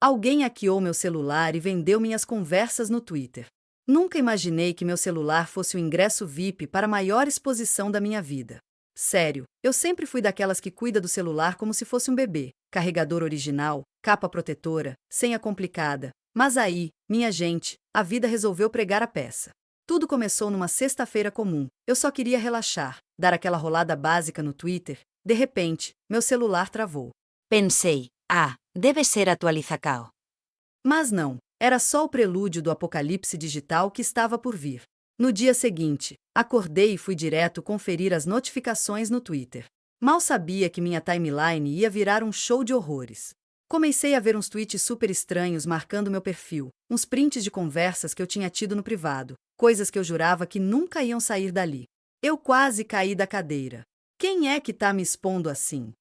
Alguém hackeou meu celular e vendeu minhas conversas no Twitter. Nunca imaginei que meu celular fosse o ingresso VIP para a maior exposição da minha vida. Sério, eu sempre fui daquelas que cuida do celular como se fosse um bebê. Carregador original, capa protetora, senha complicada. Mas aí, minha gente, a vida resolveu pregar a peça. Tudo começou numa sexta-feira comum. Eu só queria relaxar, dar aquela rolada básica no Twitter. De repente, meu celular travou. Pensei, deve ser atualizacao. Mas não, era só o prelúdio do apocalipse digital que estava por vir. No dia seguinte, acordei e fui direto conferir as notificações no Twitter. Mal sabia que minha timeline ia virar um show de horrores. Comecei a ver uns tweets super estranhos marcando meu perfil, uns prints de conversas que eu tinha tido no privado, coisas que eu jurava que nunca iam sair dali. Eu quase caí da cadeira. Quem é que tá me expondo assim?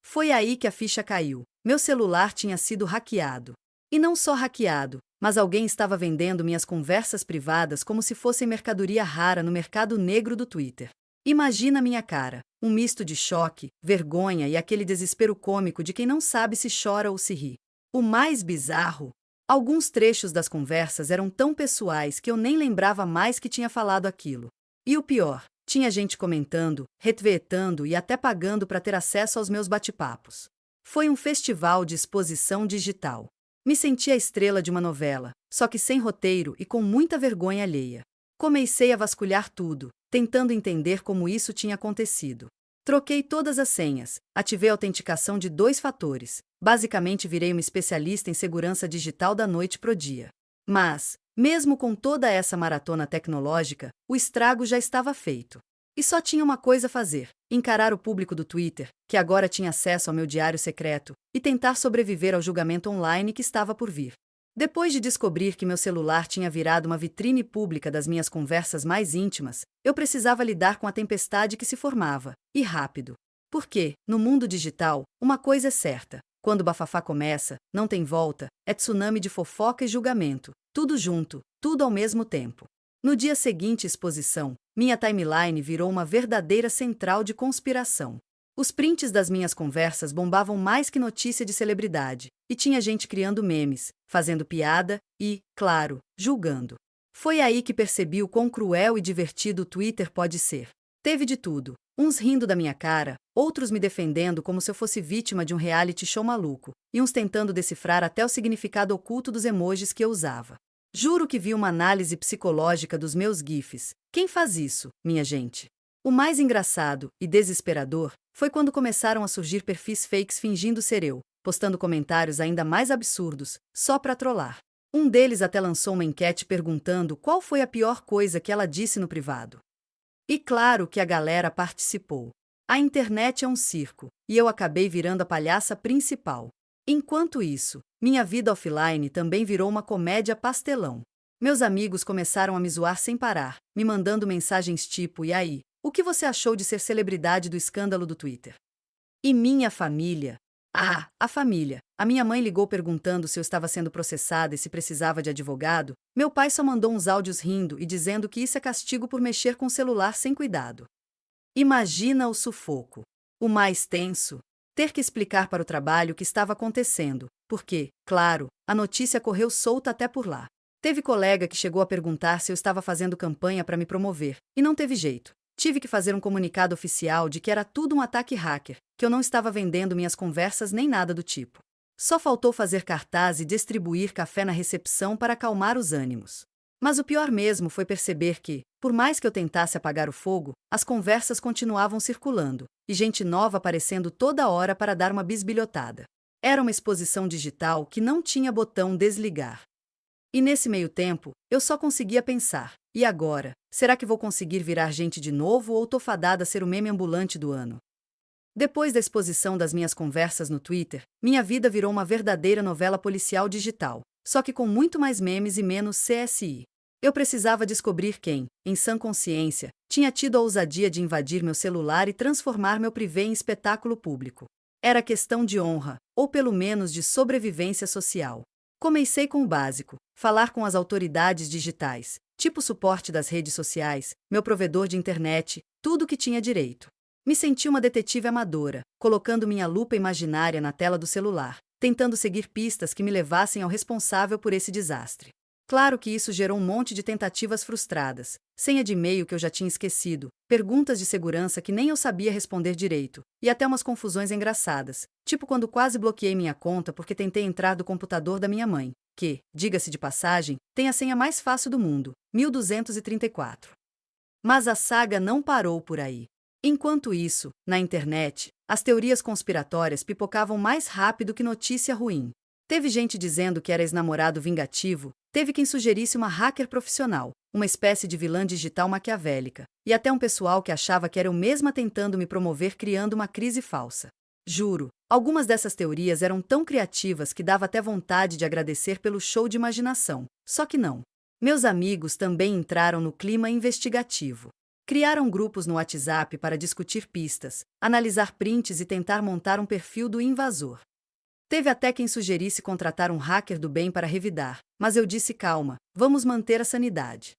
Foi aí que a ficha caiu. Meu celular tinha sido hackeado. E não só hackeado, mas alguém estava vendendo minhas conversas privadas como se fossem mercadoria rara no mercado negro do Twitter. Imagina minha cara, um misto de choque, vergonha e aquele desespero cômico de quem não sabe se chora ou se ri. O mais bizarro, alguns trechos das conversas eram tão pessoais que eu nem lembrava mais que tinha falado aquilo. E o pior, tinha gente comentando, retweetando e até pagando para ter acesso aos meus bate-papos. Foi um festival de exposição digital. Me senti a estrela de uma novela, só que sem roteiro e com muita vergonha alheia. Comecei a vasculhar tudo, tentando entender como isso tinha acontecido. Troquei todas as senhas, ativei a autenticação de 2 fatores, basicamente virei uma especialista em segurança digital da noite pro dia. Mas, mesmo com toda essa maratona tecnológica, o estrago já estava feito. E só tinha uma coisa a fazer: encarar o público do Twitter, que agora tinha acesso ao meu diário secreto, e tentar sobreviver ao julgamento online que estava por vir. Depois de descobrir que meu celular tinha virado uma vitrine pública das minhas conversas mais íntimas, eu precisava lidar com a tempestade que se formava, e rápido. Porque, no mundo digital, uma coisa é certa: quando o bafafá começa, não tem volta, é tsunami de fofoca e julgamento, tudo junto, tudo ao mesmo tempo. No dia seguinte à exposição, minha timeline virou uma verdadeira central de conspiração. Os prints das minhas conversas bombavam mais que notícia de celebridade, e tinha gente criando memes, fazendo piada e, claro, julgando. Foi aí que percebi o quão cruel e divertido o Twitter pode ser. Teve de tudo, uns rindo da minha cara, outros me defendendo como se eu fosse vítima de um reality show maluco, e uns tentando decifrar até o significado oculto dos emojis que eu usava. Juro que vi uma análise psicológica dos meus GIFs. Quem faz isso, minha gente? O mais engraçado e desesperador foi quando começaram a surgir perfis fakes fingindo ser eu, postando comentários ainda mais absurdos, só pra trollar. Um deles até lançou uma enquete perguntando qual foi a pior coisa que ela disse no privado. E claro que a galera participou. A internet é um circo, e eu acabei virando a palhaça principal. Enquanto isso, minha vida offline também virou uma comédia pastelão. Meus amigos começaram a me zoar sem parar, me mandando mensagens tipo: "E aí, o que você achou de ser celebridade do escândalo do Twitter?" E minha família? A família. A minha mãe ligou perguntando se eu estava sendo processada e se precisava de advogado. Meu pai só mandou uns áudios rindo e dizendo que isso é castigo por mexer com o celular sem cuidado. Imagina o sufoco. O mais tenso: ter que explicar para o trabalho o que estava acontecendo, porque, claro, a notícia correu solta até por lá. Teve colega que chegou a perguntar se eu estava fazendo campanha para me promover, e não teve jeito. Tive que fazer um comunicado oficial de que era tudo um ataque hacker, que eu não estava vendendo minhas conversas nem nada do tipo. Só faltou fazer cartaz e distribuir café na recepção para acalmar os ânimos. Mas o pior mesmo foi perceber que, por mais que eu tentasse apagar o fogo, as conversas continuavam circulando, e gente nova aparecendo toda hora para dar uma bisbilhotada. Era uma exposição digital que não tinha botão desligar. E nesse meio tempo, eu só conseguia pensar: e agora? Será que vou conseguir virar gente de novo ou tô fadada a ser o meme ambulante do ano? Depois da exposição das minhas conversas no Twitter, minha vida virou uma verdadeira novela policial digital, só que com muito mais memes e menos CSI. Eu precisava descobrir quem, em sã consciência, tinha tido a ousadia de invadir meu celular e transformar meu privê em espetáculo público. Era questão de honra, ou pelo menos de sobrevivência social. Comecei com o básico: falar com as autoridades digitais, tipo suporte das redes sociais, meu provedor de internet, tudo o que tinha direito. Me senti uma detetive amadora, colocando minha lupa imaginária na tela do celular, tentando seguir pistas que me levassem ao responsável por esse desastre. Claro que isso gerou um monte de tentativas frustradas, senha de e-mail que eu já tinha esquecido, perguntas de segurança que nem eu sabia responder direito, e até umas confusões engraçadas, tipo quando quase bloqueei minha conta porque tentei entrar do computador da minha mãe, que, diga-se de passagem, tem a senha mais fácil do mundo, 1234. Mas a saga não parou por aí. Enquanto isso, na internet, as teorias conspiratórias pipocavam mais rápido que notícia ruim. Teve gente dizendo que era ex-namorado vingativo, teve quem sugerisse uma hacker profissional, uma espécie de vilã digital maquiavélica, e até um pessoal que achava que era eu mesma tentando me promover criando uma crise falsa. Juro, algumas dessas teorias eram tão criativas que dava até vontade de agradecer pelo show de imaginação, só que não. Meus amigos também entraram no clima investigativo. Criaram grupos no WhatsApp para discutir pistas, analisar prints e tentar montar um perfil do invasor. Teve até quem sugerisse contratar um hacker do bem para revidar, mas eu disse calma, vamos manter a sanidade.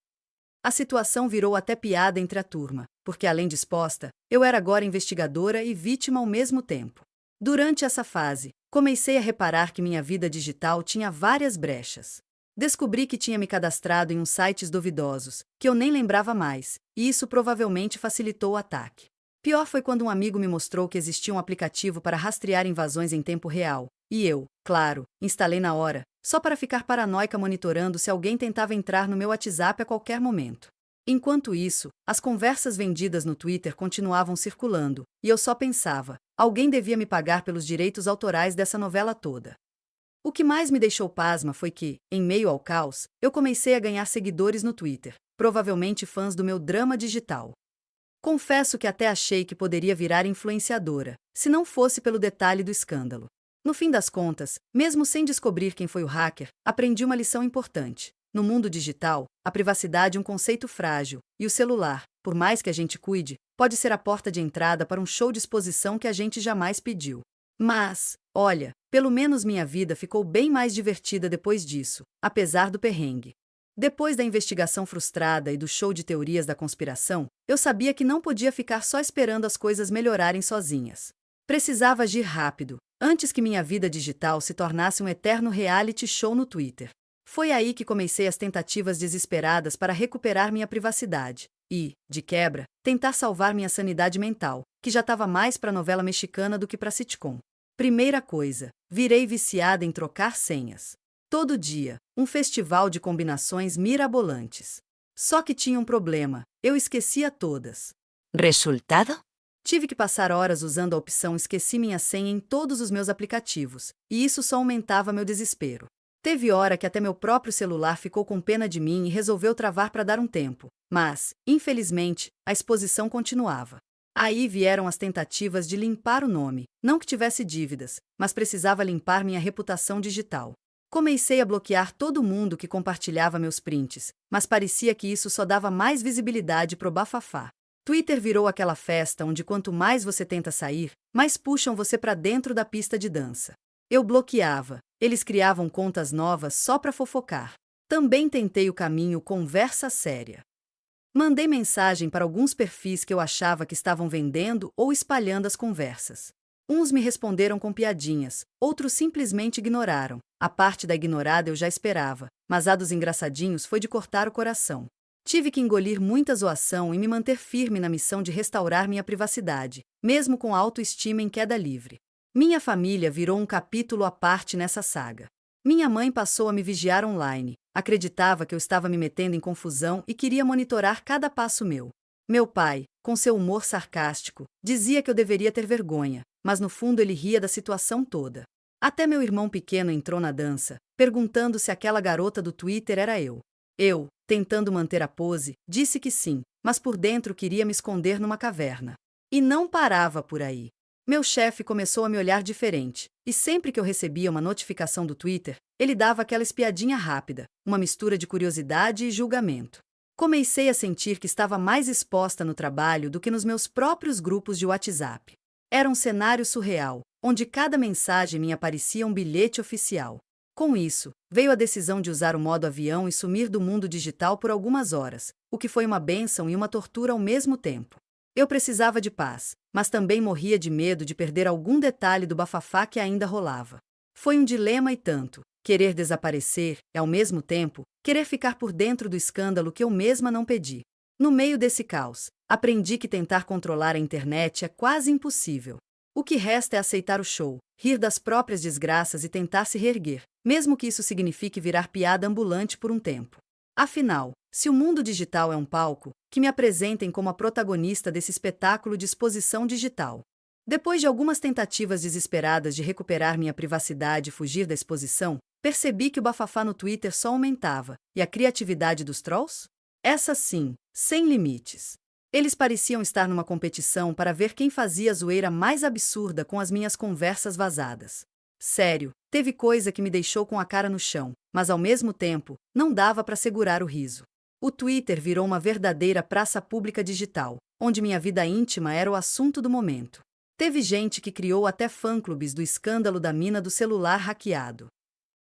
A situação virou até piada entre a turma, porque além de exposta, eu era agora investigadora e vítima ao mesmo tempo. Durante essa fase, comecei a reparar que minha vida digital tinha várias brechas. Descobri que tinha me cadastrado em uns sites duvidosos, que eu nem lembrava mais, e isso provavelmente facilitou o ataque. Pior foi quando um amigo me mostrou que existia um aplicativo para rastrear invasões em tempo real, e eu, claro, instalei na hora, só para ficar paranoica monitorando se alguém tentava entrar no meu WhatsApp a qualquer momento. Enquanto isso, as conversas vendidas no Twitter continuavam circulando, e eu só pensava, alguém devia me pagar pelos direitos autorais dessa novela toda. O que mais me deixou pasma foi que, em meio ao caos, eu comecei a ganhar seguidores no Twitter, provavelmente fãs do meu drama digital. Confesso que até achei que poderia virar influenciadora, se não fosse pelo detalhe do escândalo. No fim das contas, mesmo sem descobrir quem foi o hacker, aprendi uma lição importante. No mundo digital, a privacidade é um conceito frágil, e o celular, por mais que a gente cuide, pode ser a porta de entrada para um show de exposição que a gente jamais pediu. Mas, olha, pelo menos minha vida ficou bem mais divertida depois disso, apesar do perrengue. Depois da investigação frustrada e do show de teorias da conspiração, eu sabia que não podia ficar só esperando as coisas melhorarem sozinhas. Precisava agir rápido, antes que minha vida digital se tornasse um eterno reality show no Twitter. Foi aí que comecei as tentativas desesperadas para recuperar minha privacidade e, de quebra, tentar salvar minha sanidade mental, que já estava mais para novela mexicana do que para sitcom. Primeira coisa, virei viciada em trocar senhas. Todo dia, um festival de combinações mirabolantes. Só que tinha um problema, eu esquecia todas. Resultado? Tive que passar horas usando a opção Esqueci minha senha em todos os meus aplicativos, e isso só aumentava meu desespero. Teve hora que até meu próprio celular ficou com pena de mim e resolveu travar para dar um tempo, mas, infelizmente, a exposição continuava. Aí vieram as tentativas de limpar o nome, não que tivesse dívidas, mas precisava limpar minha reputação digital. Comecei a bloquear todo mundo que compartilhava meus prints, mas parecia que isso só dava mais visibilidade pro bafafá. Twitter virou aquela festa onde quanto mais você tenta sair, mais puxam você para dentro da pista de dança. Eu bloqueava, eles criavam contas novas só para fofocar. Também tentei o caminho conversa séria. Mandei mensagem para alguns perfis que eu achava que estavam vendendo ou espalhando as conversas. Uns me responderam com piadinhas, outros simplesmente ignoraram. A parte da ignorada eu já esperava, mas a dos engraçadinhos foi de cortar o coração. Tive que engolir muita zoação e me manter firme na missão de restaurar minha privacidade, mesmo com a autoestima em queda livre. Minha família virou um capítulo à parte nessa saga. Minha mãe passou a me vigiar online, acreditava que eu estava me metendo em confusão e queria monitorar cada passo meu. Meu pai, com seu humor sarcástico, dizia que eu deveria ter vergonha, mas no fundo ele ria da situação toda. Até meu irmão pequeno entrou na dança, perguntando se aquela garota do Twitter era eu. Eu, tentando manter a pose, disse que sim, mas por dentro queria me esconder numa caverna. E não parava por aí. Meu chefe começou a me olhar diferente, e sempre que eu recebia uma notificação do Twitter, ele dava aquela espiadinha rápida, uma mistura de curiosidade e julgamento. Comecei a sentir que estava mais exposta no trabalho do que nos meus próprios grupos de WhatsApp. Era um cenário surreal, onde cada mensagem me aparecia um bilhete oficial. Com isso, veio a decisão de usar o modo avião e sumir do mundo digital por algumas horas, o que foi uma bênção e uma tortura ao mesmo tempo. Eu precisava de paz, mas também morria de medo de perder algum detalhe do bafafá que ainda rolava. Foi um dilema e tanto. Querer desaparecer e, ao mesmo tempo, querer ficar por dentro do escândalo que eu mesma não pedi. No meio desse caos, aprendi que tentar controlar a internet é quase impossível. O que resta é aceitar o show, rir das próprias desgraças e tentar se reerguer, mesmo que isso signifique virar piada ambulante por um tempo. Afinal, se o mundo digital é um palco, que me apresentem como a protagonista desse espetáculo de exposição digital. Depois de algumas tentativas desesperadas de recuperar minha privacidade e fugir da exposição, percebi que o bafafá no Twitter só aumentava, e a criatividade dos trolls? Essa sim, sem limites. Eles pareciam estar numa competição para ver quem fazia a zoeira mais absurda com as minhas conversas vazadas. Sério, teve coisa que me deixou com a cara no chão, mas ao mesmo tempo, não dava para segurar o riso. O Twitter virou uma verdadeira praça pública digital, onde minha vida íntima era o assunto do momento. Teve gente que criou até fã-clubes do escândalo da mina do celular hackeado.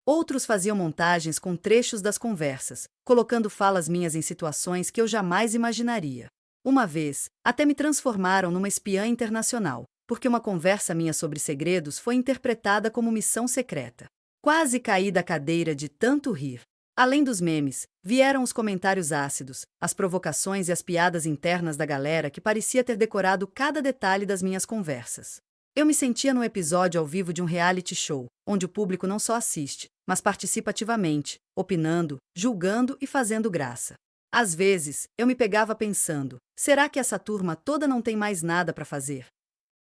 Outros faziam montagens com trechos das conversas, colocando falas minhas em situações que eu jamais imaginaria. Uma vez, até me transformaram numa espiã internacional, porque uma conversa minha sobre segredos foi interpretada como missão secreta. Quase caí da cadeira de tanto rir. Além dos memes, vieram os comentários ácidos, as provocações e as piadas internas da galera que parecia ter decorado cada detalhe das minhas conversas. Eu me sentia num episódio ao vivo de um reality show, onde o público não só assiste, mas participa ativamente, opinando, julgando e fazendo graça. Às vezes, eu me pegava pensando, será que essa turma toda não tem mais nada para fazer?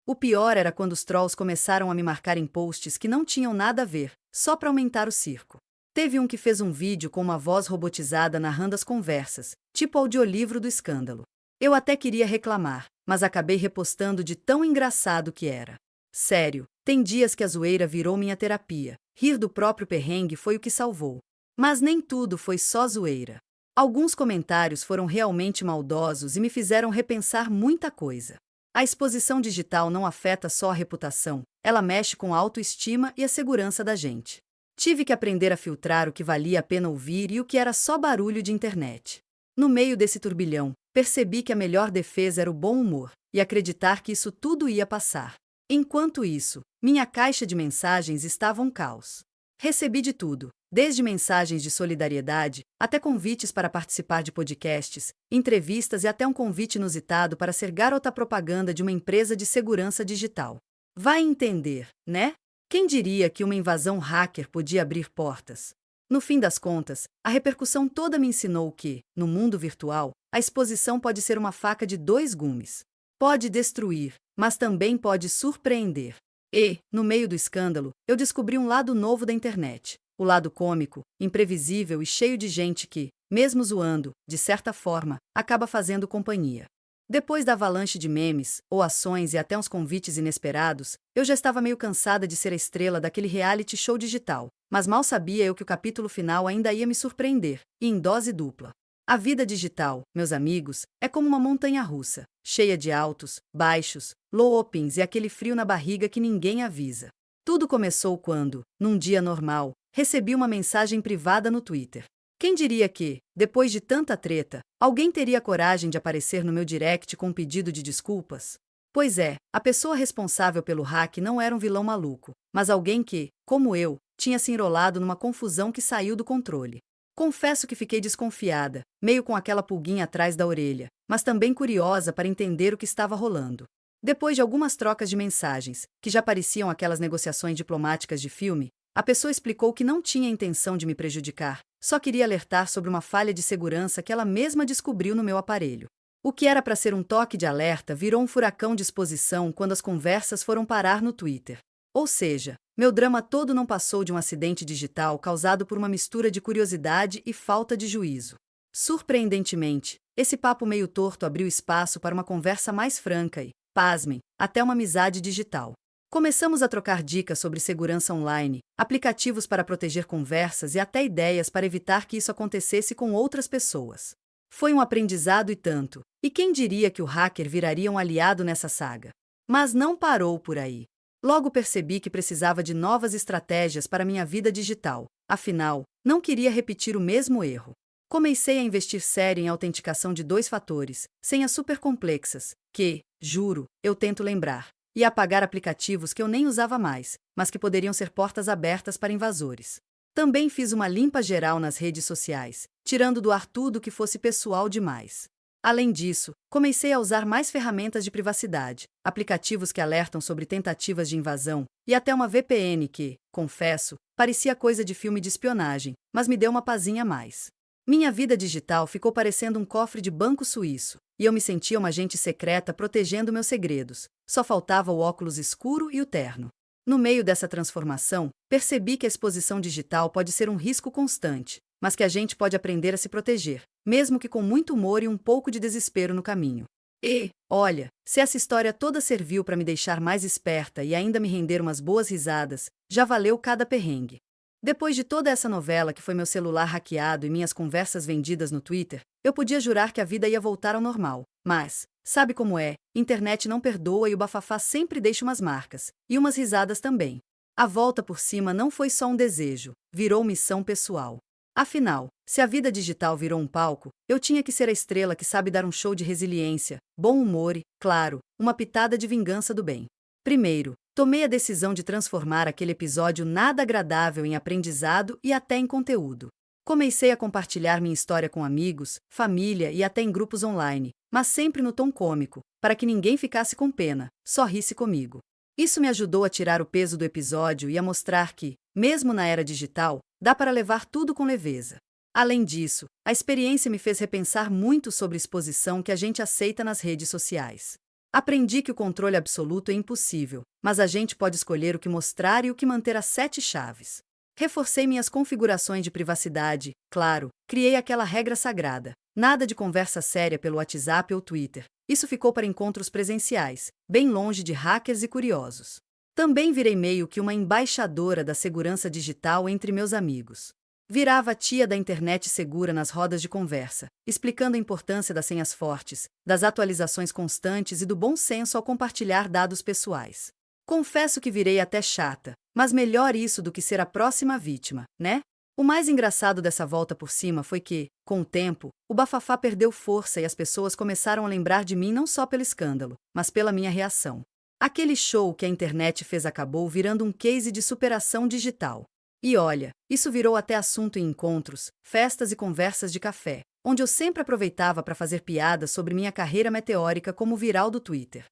O pior era quando os trolls começaram a me marcar em posts que não tinham nada a ver, só para aumentar o circo. Teve um que fez um vídeo com uma voz robotizada narrando as conversas, tipo audiolivro do escândalo. Eu até queria reclamar, mas acabei repostando de tão engraçado que era. Sério, tem dias que a zoeira virou minha terapia. Rir do próprio perrengue foi o que salvou. Mas nem tudo foi só zoeira. Alguns comentários foram realmente maldosos e me fizeram repensar muita coisa. A exposição digital não afeta só a reputação, ela mexe com a autoestima e a segurança da gente. Tive que aprender a filtrar o que valia a pena ouvir e o que era só barulho de internet. No meio desse turbilhão, percebi que a melhor defesa era o bom humor e acreditar que isso tudo ia passar. Enquanto isso, minha caixa de mensagens estava um caos. Recebi de tudo, desde mensagens de solidariedade, até convites para participar de podcasts, entrevistas e até um convite inusitado para ser garota propaganda de uma empresa de segurança digital. Vai entender, né? Quem diria que uma invasão hacker podia abrir portas? No fim das contas, a repercussão toda me ensinou que, no mundo virtual, a exposição pode ser uma faca de dois gumes. Pode destruir, mas também pode surpreender. E, no meio do escândalo, eu descobri um lado novo da internet. O lado cômico, imprevisível e cheio de gente que, mesmo zoando, de certa forma, acaba fazendo companhia. Depois da avalanche de memes, ações e até uns convites inesperados, eu já estava meio cansada de ser a estrela daquele reality show digital, mas mal sabia eu que o capítulo final ainda ia me surpreender, e em dose dupla. A vida digital, meus amigos, é como uma montanha-russa, cheia de altos, baixos, low-opings e aquele frio na barriga que ninguém avisa. Tudo começou quando, num dia normal, recebi uma mensagem privada no Twitter. Quem diria que, depois de tanta treta, alguém teria coragem de aparecer no meu direct com um pedido de desculpas? Pois é, a pessoa responsável pelo hack não era um vilão maluco, mas alguém que, como eu, tinha se enrolado numa confusão que saiu do controle. Confesso que fiquei desconfiada, meio com aquela pulguinha atrás da orelha, mas também curiosa para entender o que estava rolando. Depois de algumas trocas de mensagens, que já pareciam aquelas negociações diplomáticas de filme, a pessoa explicou que não tinha intenção de me prejudicar, só queria alertar sobre uma falha de segurança que ela mesma descobriu no meu aparelho. O que era para ser um toque de alerta virou um furacão de exposição quando as conversas foram parar no Twitter. Ou seja, meu drama todo não passou de um acidente digital causado por uma mistura de curiosidade e falta de juízo. Surpreendentemente, esse papo meio torto abriu espaço para uma conversa mais franca e, pasmem, até uma amizade digital. Começamos a trocar dicas sobre segurança online, aplicativos para proteger conversas e até ideias para evitar que isso acontecesse com outras pessoas. Foi um aprendizado e tanto, e quem diria que o hacker viraria um aliado nessa saga? Mas não parou por aí. Logo percebi que precisava de novas estratégias para minha vida digital, afinal, não queria repetir o mesmo erro. Comecei a investir sério em autenticação de 2 fatores, senhas super complexas, que, juro, eu tento lembrar. e apagar aplicativos que eu nem usava mais, mas que poderiam ser portas abertas para invasores. Também fiz uma limpa geral nas redes sociais, tirando do ar tudo que fosse pessoal demais. Além disso, comecei a usar mais ferramentas de privacidade, aplicativos que alertam sobre tentativas de invasão, e até uma VPN que, confesso, parecia coisa de filme de espionagem, mas me deu uma pazinha a mais. Minha vida digital ficou parecendo um cofre de banco suíço, e eu me sentia uma agente secreta protegendo meus segredos. Só faltava o óculos escuro e o terno. No meio dessa transformação, percebi que a exposição digital pode ser um risco constante, mas que a gente pode aprender a se proteger, mesmo que com muito humor e um pouco de desespero no caminho. E, olha, se essa história toda serviu para me deixar mais esperta e ainda me render umas boas risadas, já valeu cada perrengue. Depois de toda essa novela que foi meu celular hackeado e minhas conversas vendidas no Twitter, eu podia jurar que a vida ia voltar ao normal. Mas, sabe como é, internet não perdoa e o bafafá sempre deixa umas marcas, e umas risadas também. A volta por cima não foi só um desejo, virou missão pessoal. Afinal, se a vida digital virou um palco, eu tinha que ser a estrela que sabe dar um show de resiliência, bom humor e, claro, uma pitada de vingança do bem. Primeiro, tomei a decisão de transformar aquele episódio nada agradável em aprendizado e até em conteúdo. Comecei a compartilhar minha história com amigos, família e até em grupos online, mas sempre no tom cômico, para que ninguém ficasse com pena, só risse comigo. Isso me ajudou a tirar o peso do episódio e a mostrar que, mesmo na era digital, dá para levar tudo com leveza. Além disso, a experiência me fez repensar muito sobre a exposição que a gente aceita nas redes sociais. Aprendi que o controle absoluto é impossível, mas a gente pode escolher o que mostrar e o que manter às 7 chaves. Reforcei minhas configurações de privacidade, claro, criei aquela regra sagrada: nada de conversa séria pelo WhatsApp ou Twitter. Isso ficou para encontros presenciais, bem longe de hackers e curiosos. Também virei meio que uma embaixadora da segurança digital entre meus amigos. Virava a tia da internet segura nas rodas de conversa, explicando a importância das senhas fortes, das atualizações constantes e do bom senso ao compartilhar dados pessoais. Confesso que virei até chata, mas melhor isso do que ser a próxima vítima, né? O mais engraçado dessa volta por cima foi que, com o tempo, o bafafá perdeu força e as pessoas começaram a lembrar de mim não só pelo escândalo, mas pela minha reação. Aquele show que a internet fez acabou virando um case de superação digital. E olha, isso virou até assunto em encontros, festas e conversas de café, onde eu sempre aproveitava para fazer piadas sobre minha carreira meteórica como viral do Twitter.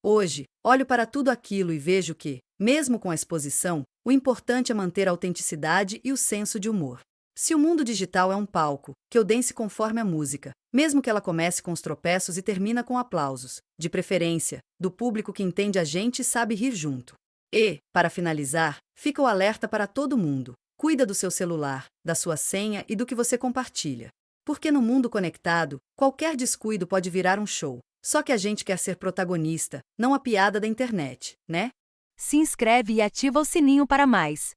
Hoje, olho para tudo aquilo e vejo que, mesmo com a exposição, o importante é manter a autenticidade e o senso de humor. Se o mundo digital é um palco, que eu dance conforme a música, mesmo que ela comece com os tropeços e termina com aplausos, de preferência, do público que entende a gente e sabe rir junto. E, para finalizar, fica o alerta para todo mundo: cuida do seu celular, da sua senha e do que você compartilha. Porque no mundo conectado, qualquer descuido pode virar um show. Só que a gente quer ser protagonista, não a piada da internet, né? Se inscreve e ativa o sininho para mais.